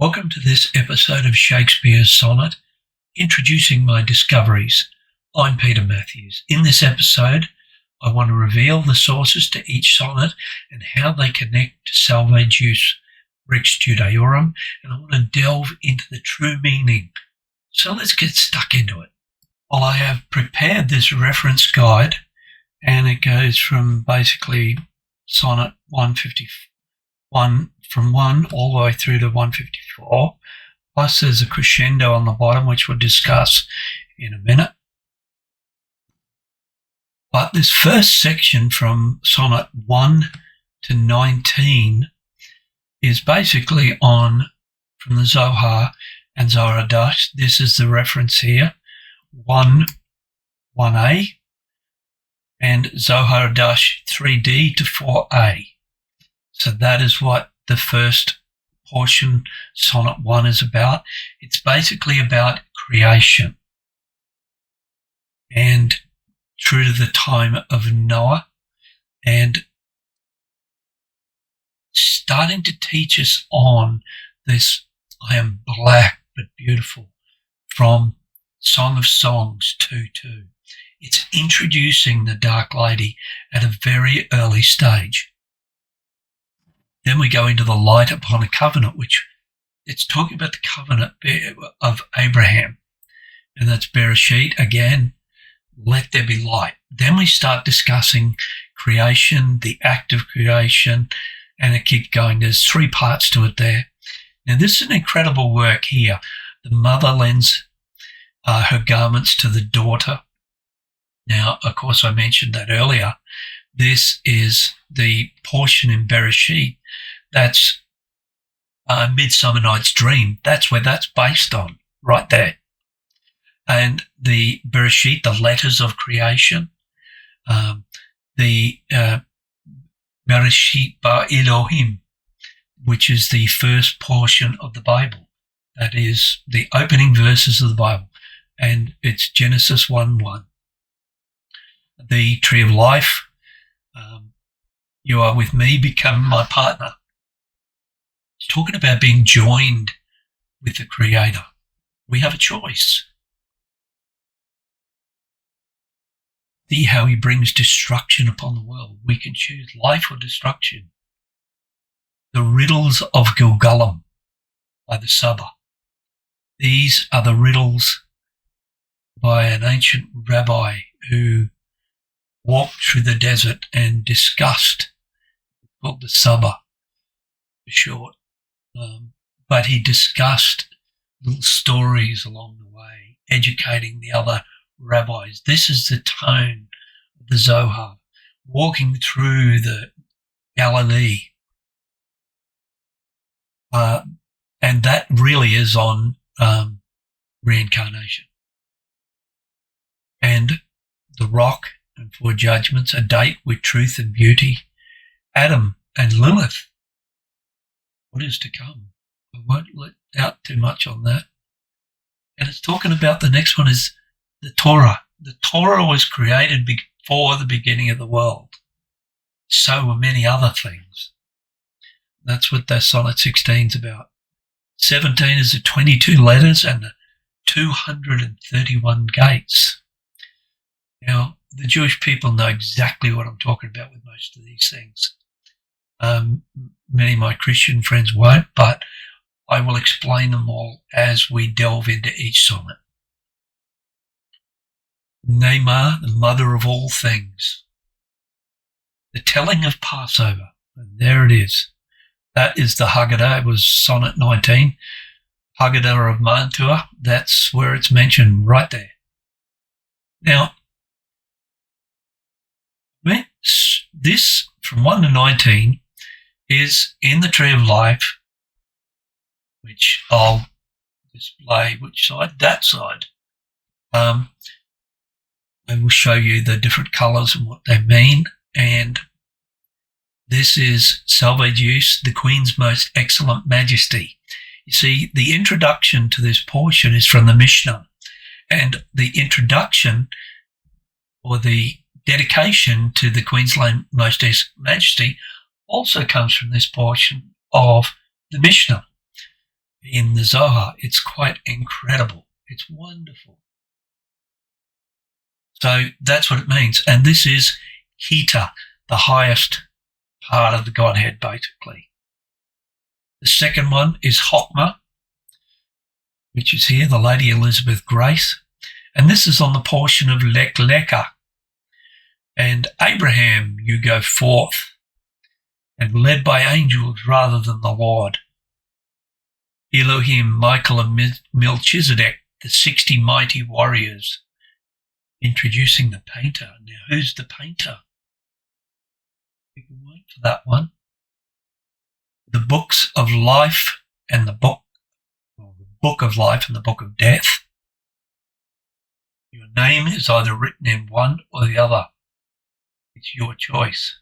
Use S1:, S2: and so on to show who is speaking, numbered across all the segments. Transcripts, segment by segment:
S1: Welcome to this episode of Shake-speares Sonnet, introducing my discoveries. I'm Peter Matthews. In this episode, I want to reveal the sources to each sonnet and how they connect to Salve-Deus, Rex Judaeorum, and I want to delve into the true meaning. So let's get stuck into it. Well, I have prepared this reference guide, and it goes from basically Sonnet 151 from 1 all the way through to 154. Plus there's a crescendo on the bottom, which we'll discuss in a minute. But this first section from Sonnet 1 to 19 is basically from the Zohar and Zohar-Dash. This is the reference here, 1a, and Zohar-Dash 3d to 4a. So that is what the first portion, Sonnet 1, is about. It's basically about creation. And true to the time of Noah, and starting to teach us on this I am black but beautiful from Song of Songs 2:2. It's introducing the Dark Lady at a very early stage. Then we go into the light upon a covenant, which it's talking about the covenant of Abraham. And that's Be-Reshit again, let there be light. Then we start discussing creation, the act of creation, and it keeps going. There's 3 parts to it there. Now this is an incredible work here. The mother lends her garments to the daughter. Now, of course, I mentioned that earlier. This is the portion in Be-Reshit that's Midsummer Night's Dream. That's where that's based on, right there. And the Be-Reshit, the letters of creation, the Be-Reshit Ba Elohim, which is the first portion of the Bible. That is the opening verses of the Bible. And it's Genesis 1:1. The tree of life, you are with me, become my partner. It's talking about being joined with the Creator. We have a choice. See how he brings destruction upon the world. We can choose life or destruction. The riddles of Gilgalim by the Saba. These are the riddles by an ancient rabbi who walked through the desert and discussed, called the Saba for short, but he discussed little stories along the way, educating the other rabbis. This is the tone of the Zohar, walking through the Galilee, and that really is on reincarnation. And the rock and 4 judgments, a date with truth and beauty, Adam and Lilith, what is to come. I won't let out too much on that. And it's talking about the next one is the Torah. The Torah was created before the beginning of the world. So were many other things. That's what that Sonnet 16 is about. 17 is the 22 letters and the 231 gates. Now, the Jewish people know exactly what I'm talking about with most of these things. Many of my Christian friends won't, but I will explain them all as we delve into each sonnet. Neymar, the mother of all things. The telling of Passover. And there it is. That is the Haggadah. It was Sonnet 19. Haggadah of Mantua. That's where it's mentioned right there. Now, this from 1 to 19 is in the Tree of Life, which I'll display which side, that side. I will show you the different colours and what they mean. And this is Salve-Deus, the Queen's Most Excellent Majesty. You see, the introduction to this portion is from the Mishnah. And the introduction, or the dedication to the Queen's Most Excellent Majesty, also comes from this portion of the Mishnah. in the Zohar. It's quite incredible. It's wonderful. So that's what it means. And this is Ki-Tissa, the highest part of the Godhead, basically. The second one is Chokmah, which is here, the Lady Elizabeth Grace. And this is on the portion of Lekh-Lekha. And Abraham, you go forth, and led by angels rather than the Lord. Elohim, Michael, and Melchizedek, the 60 mighty warriors, introducing the painter. Now, who's the painter? We can wait for that one. The books of life and the book of life and the book of death. Your name is either written in one or the other. It's your choice.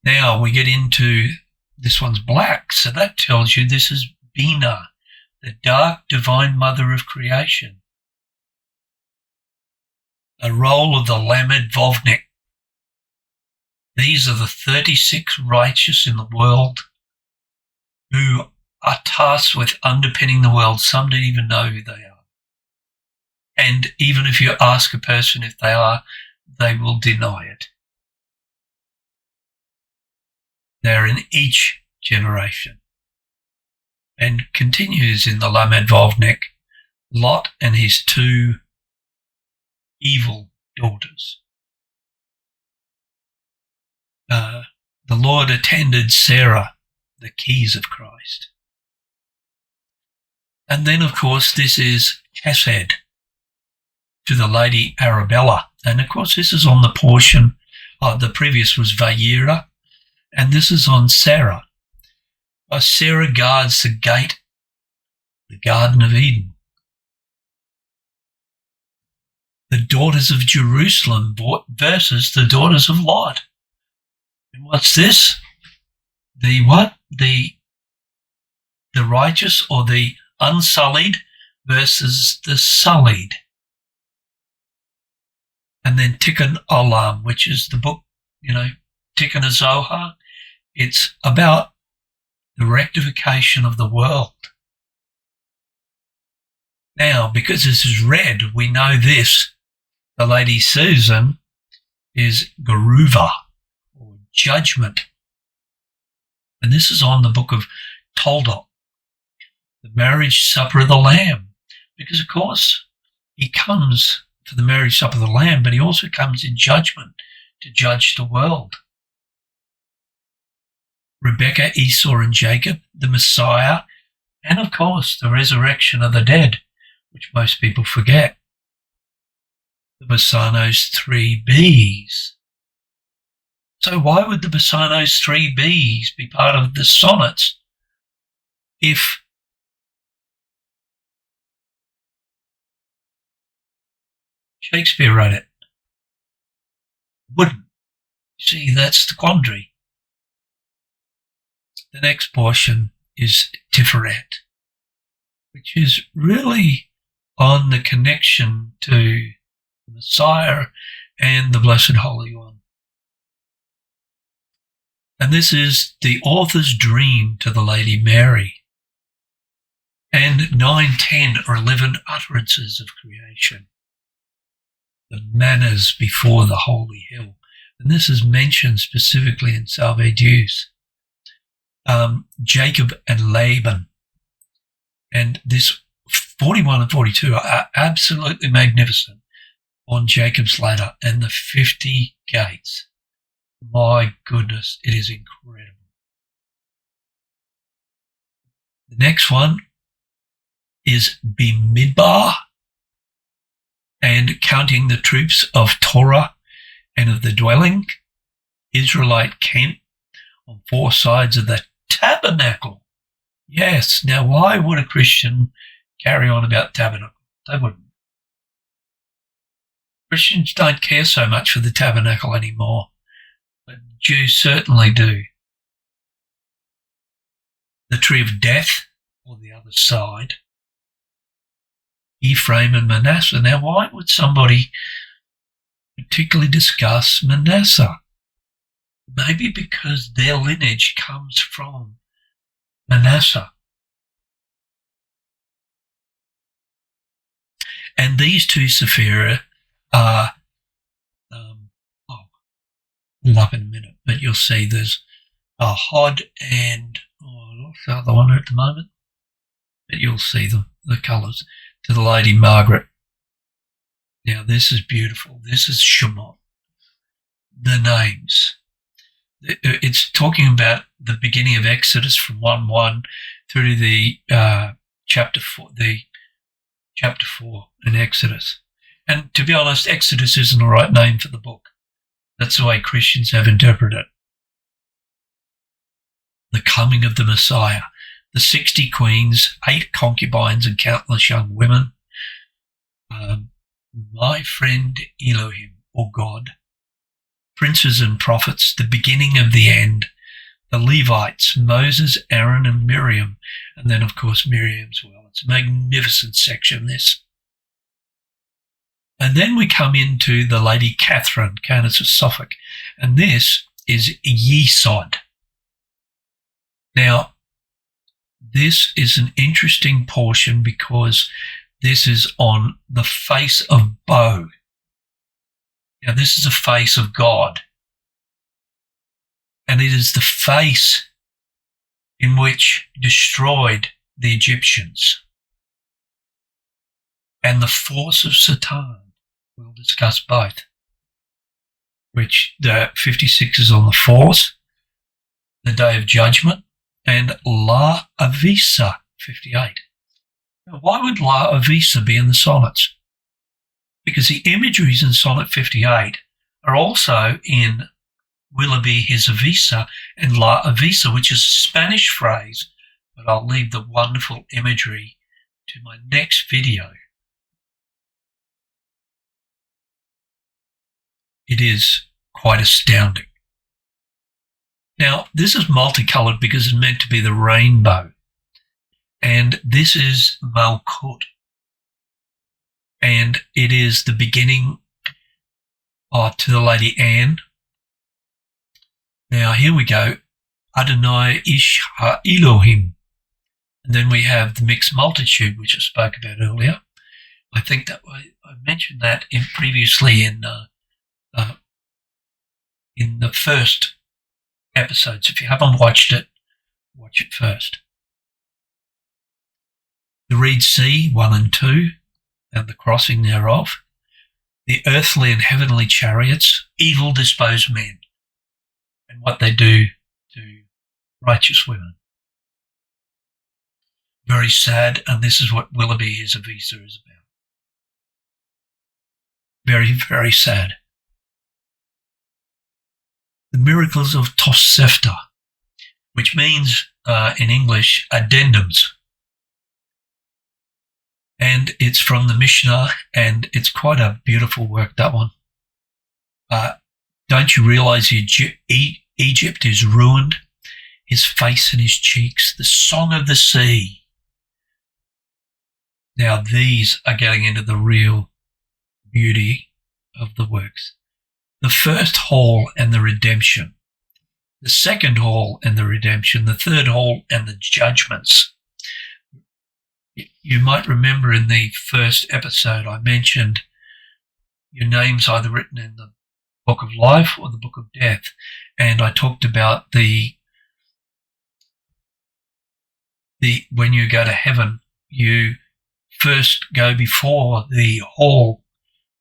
S1: Now we get into, this one's black, so that tells you this is Bina, the dark divine mother of creation. A role of the Lamed Vovnik. These are the 36 righteous in the world who are tasked with underpinning the world. Some don't even know who they are. And even if you ask a person if they are, they will deny it. They're in each generation. And continues in the Lamed Vovnik, Lot and his 2 evil daughters. The Lord attended Sarah, the keys of Christ. And then, of course, this is Chesed to the Lady Arabella. And, of course, this is on the portion, the previous was Va-Yetse, and this is on Sarah. Sarah guards the gate, the Garden of Eden. The daughters of Jerusalem versus the daughters of Lot. And what's this? The what? The righteous or the unsullied versus the sullied. And then Tikkun Olam, which is the book, Tikkun Zohar. It's about the rectification of the world. Now, because this is red, we know this. The Lady Susan is Geruva, or judgment. And this is on the book of Toldot, the marriage supper of the Lamb. Because, of course, he comes for the marriage supper of the Lamb, but he also comes in judgment to judge the world. Rebecca, Esau, and Jacob, the Messiah, and, of course, the resurrection of the dead, which most people forget. The Bassano's 3 B's. So why would the Bassano's 3 B's be part of the sonnets if Shakespeare wrote it? Wouldn't. See, that's the quandary. The next portion is Tiferet, which is really on the connection to the Messiah and the Blessed Holy One. And this is the author's dream to the Lady Mary. And 9, 10 or 11 utterances of creation. The manners before the holy hill. And this is mentioned specifically in Salve Deus. Jacob and Laban. And this 41 and 42 are absolutely magnificent on Jacob's ladder and the 50 gates. My goodness, it is incredible. The next one is Bimidbar, and counting the troops of Torah and of the dwelling, Israelite camp on 4 sides of the tabernacle. Yes, now why would a Christian carry on about tabernacle? They wouldn't. Christians don't care so much for the tabernacle anymore, but Jews certainly do. The tree of death, or the other side, Ephraim and Manasseh. Now, why would somebody particularly discuss Manasseh? Maybe because their lineage comes from Manasseh. And these two Sephira are, I'll up in a minute, but you'll see there's a Hod and, I lost the other one at the moment, but you'll see the colours, to the Lady Margaret. Now this is beautiful. This is Shemot. The names. It's talking about the beginning of Exodus from 1:1 through to the chapter 4, chapter 4 in Exodus. And to be honest, Exodus isn't the right name for the book. That's the way Christians have interpreted it. The coming of the Messiah, the 60 queens, 8 concubines and countless young women, my friend Elohim, or God, princes and prophets, the beginning of the end, the Levites, Moses, Aaron and Miriam, and then of course Miriam as well. It's a magnificent section, this. And then we come into the Lady Catherine, Countess of Suffolk, and this is Yesod. Now, this is an interesting portion because this is on the face of Bo. Now, this is the face of God, and it is the face in which destroyed the Egyptians. And the force of Satan, we'll discuss both, which the 56 is on the force, the day of judgment, and La Avisa, 58. Now, why would La Avisa be in the sonnets? Because the imageries in Sonnet 58 are also in Willoughby his Avisa and La Avisa, which is a Spanish phrase, but I'll leave the wonderful imagery to my next video. It is quite astounding. Now, this is multicolored because it's meant to be the rainbow. And this is Malkut. And it is the beginning to the Lady Anne. Now, here we go. Adonai Ish Ha-Elohim. And then we have the mixed multitude, which I spoke about earlier. I think that I mentioned that previously in the first episodes. If you haven't watched it, watch it first. The Reed Sea 1 and 2 and the crossing thereof. The earthly and heavenly chariots, evil disposed men, and what they do to righteous women. Very sad, and this is what Willoughby his Avisa is about. Very, very sad. The miracles of Tosefta, which means in English addendums. And it's from the Mishnah, and it's quite a beautiful work, that one. Don't you realize Egypt is ruined? His face and his cheeks, the song of the sea. Now these are getting into the real beauty of the works. The first hall and the redemption. The second hall and the redemption. The third hall and the judgments. You might remember in the first episode I mentioned your name's either written in the book of life or the book of death. And I talked about when you go to heaven, you first go before the hall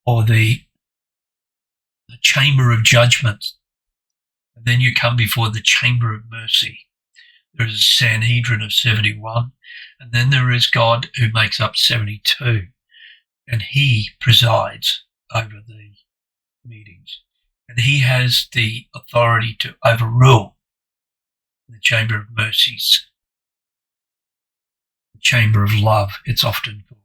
S1: or the chamber of judgment. And then you come before the chamber of mercy. There is a Sanhedrin of 71. And then there is God who makes up 72. And he presides over the meetings. And he has the authority to overrule the chamber of mercies. The chamber of love, it's often called.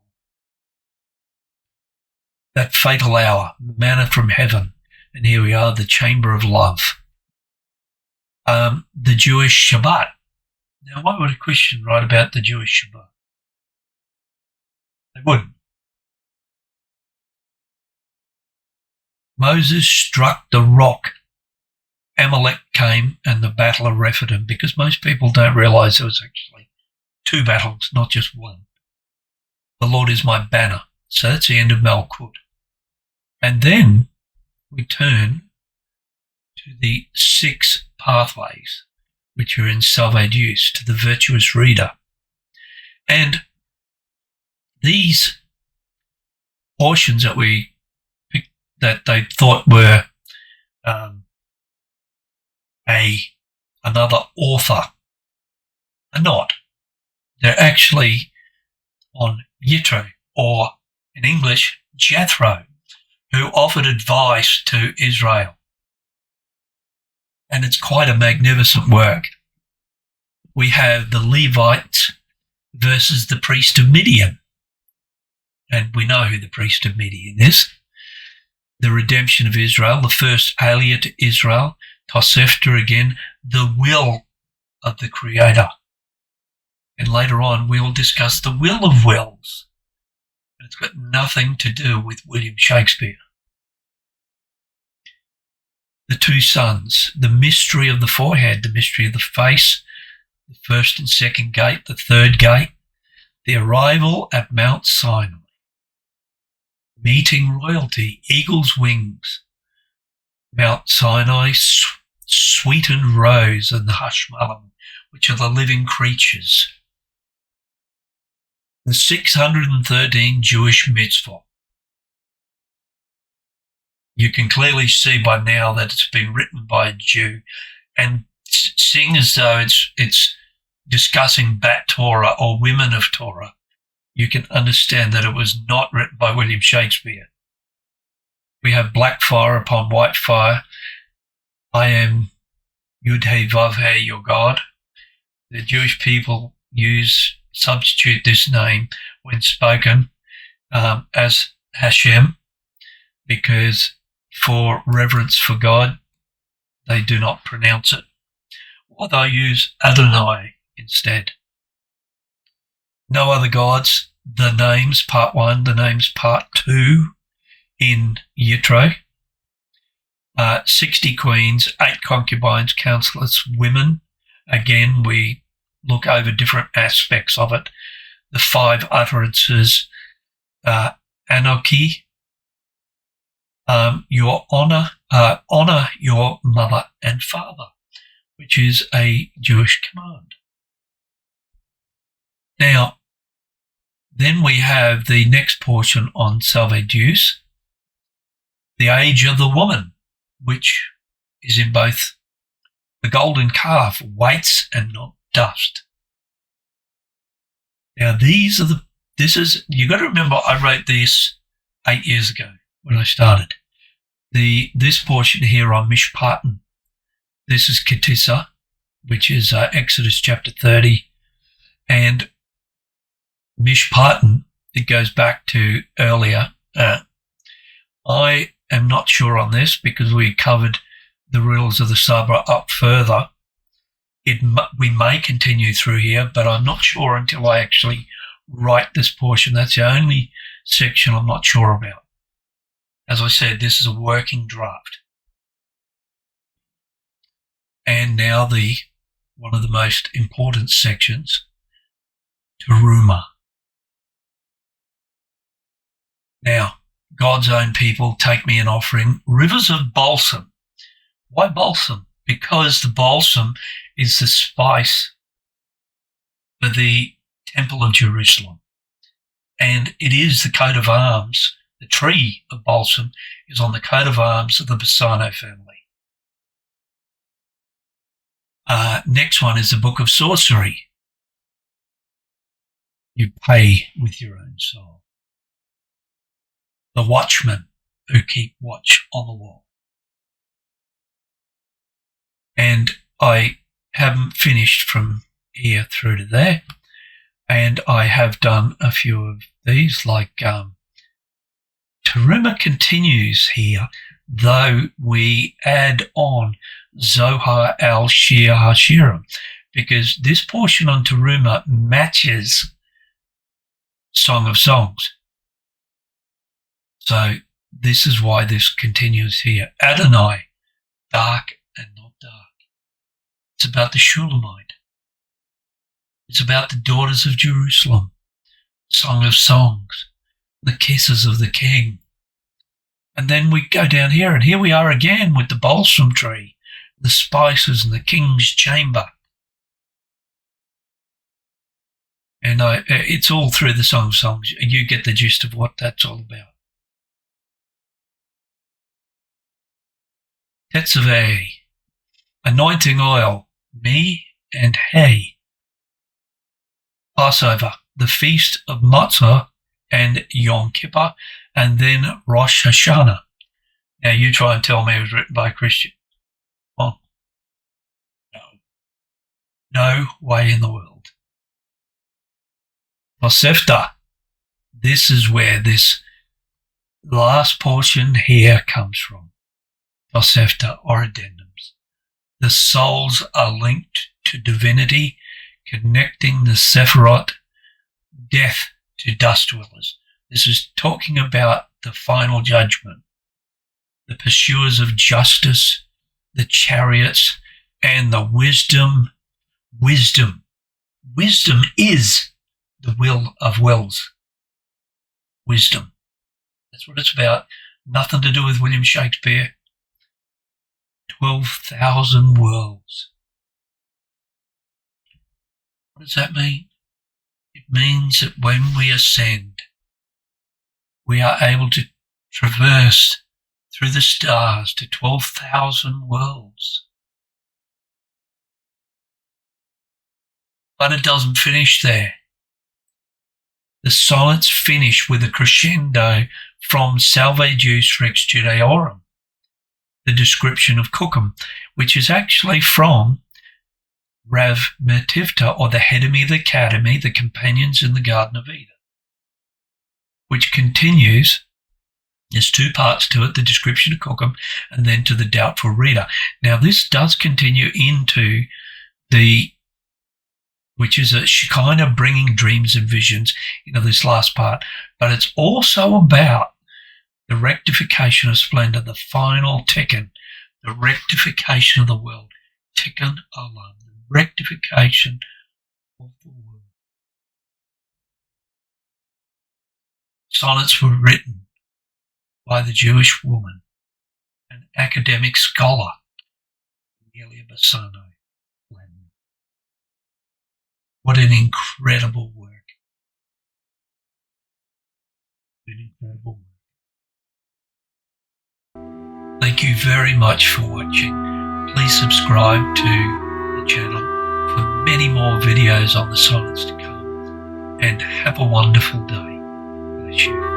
S1: That fatal hour, manna from heaven. And here we are, the chamber of love. The Jewish Shabbat. Now, why would a Christian write about the Jewish Shabbat? They wouldn't. Moses struck the rock Amalek came and the Battle of Rephidim, because most people don't realise there was actually 2 battles, not just one. The Lord is my banner. So that's the end of Malkut. And then we turn to the 6 pathways, which are in Salve-Deus, to the virtuous reader. And these portions that we picked, that they thought were another author, are not. They're actually on Yitro, or in English, Jethro, who offered advice to Israel. And it's quite a magnificent work. We have the Levites versus the priest of Midian. And we know who the priest of Midian is. The redemption of Israel, the first aliyah to Israel, Tosefta again, the will of the Creator. And later on we'll discuss the will of wills. It's got nothing to do with William Shakespeare. The 2 sons, the mystery of the forehead, the mystery of the face, the first and second gate, the third gate, the arrival at Mount Sinai, meeting royalty, eagle's wings, Mount Sinai, sweetened rose, and the Hashmalim, which are the living creatures. The 613 Jewish mitzvot. You can clearly see by now that it's been written by a Jew, and seeing as though it's discussing Bat Torah or women of Torah, you can understand that it was not written by William Shakespeare. We have black fire upon white fire. I am Yud-He Vav-He, your God. The Jewish people substitute this name when spoken as Hashem, because for reverence for God, they do not pronounce it, or they use Adonai instead. No other gods, the names part 1, the names part 2 in Yitro. 60 queens, 8 concubines, counselors, women. Again, we look over different aspects of it. The 5 utterances, anarchy, your honor your mother and father, which is a Jewish command. Now, then we have the next portion on Salve-Deus, the age of the woman, which is in both the golden calf, weights and not dust. Now you've got to remember, I wrote this 8 years ago when I started. This portion here on Mishpatim, this is Ki-Tissa, which is Exodus chapter 30, and Mishpatim, it goes back to earlier. I am not sure on this because we covered the rules of the Sabra up further. We may continue through here, but I'm not sure until I actually write this portion. That's the only section I'm not sure about. As I said, this is a working draft. And now one of the most important sections, Teruma. Now, God's own people, take me an offering, rivers of balsam. Why balsam? Because the balsam is the spice for the Temple of Jerusalem. And it is the coat of arms. The tree of balsam is on the coat of arms of the Bassano family. Next one is the Book of Sorcery. You pay with your own soul. The watchmen who keep watch on the wall. And I haven't finished from here through to there. And I have done a few of these, like Teruma continues here, though we add on Zohar al-Shir HaShirim, because this portion on Teruma matches Song of Songs. So this is why this continues here. Adonai, dark and not It's about the Shulamite. It's about the daughters of Jerusalem, Song of Songs, the kisses of the king. And then we go down here, and here we are again with the balsam tree, the spices and the king's chamber. And it's all through the Song of Songs. You get the gist of what that's all about. Tetzaveh, anointing oil, me and hay. Passover, the feast of Matzah and Yom Kippur, and then Rosh Hashanah. Now you try and tell me it was written by a Christian. Well, no way in the world. Tosefta, this is where this last portion here comes from. Tosefta, or addendums. The souls are linked to divinity, connecting the Sephirot, death to dust dwellers. This is talking about the final judgment, the pursuers of justice, the chariots, and the wisdom. Wisdom is the will of wills. Wisdom. That's what it's about. Nothing to do with William Shakespeare. 12,000 worlds. What does that mean? It means that when we ascend, we are able to traverse through the stars to 12,000 worlds. But it doesn't finish there. The sonnets finish with a crescendo from Salve Deus Rex Judaeorum, the description of Kukum, which is actually from Rav Metivta, or the head of the academy, the companions in the Garden of Eden, which continues. There's two parts to it, the description of Kukum and then to the doubtful reader. Now this does continue into which is a Shekinah bringing dreams and visions into this last part, but it's also about the rectification of splendor, the final tikkun, the rectification of the world, tikkun olam, the rectification of the world. Sonnets were written by the Jewish woman, an academic scholar, Elia Bassano. What an incredible work. An incredible work. Thank you very much for watching. Please subscribe to the channel for many more videos on the sonnets to come. And have a wonderful day. Bless you.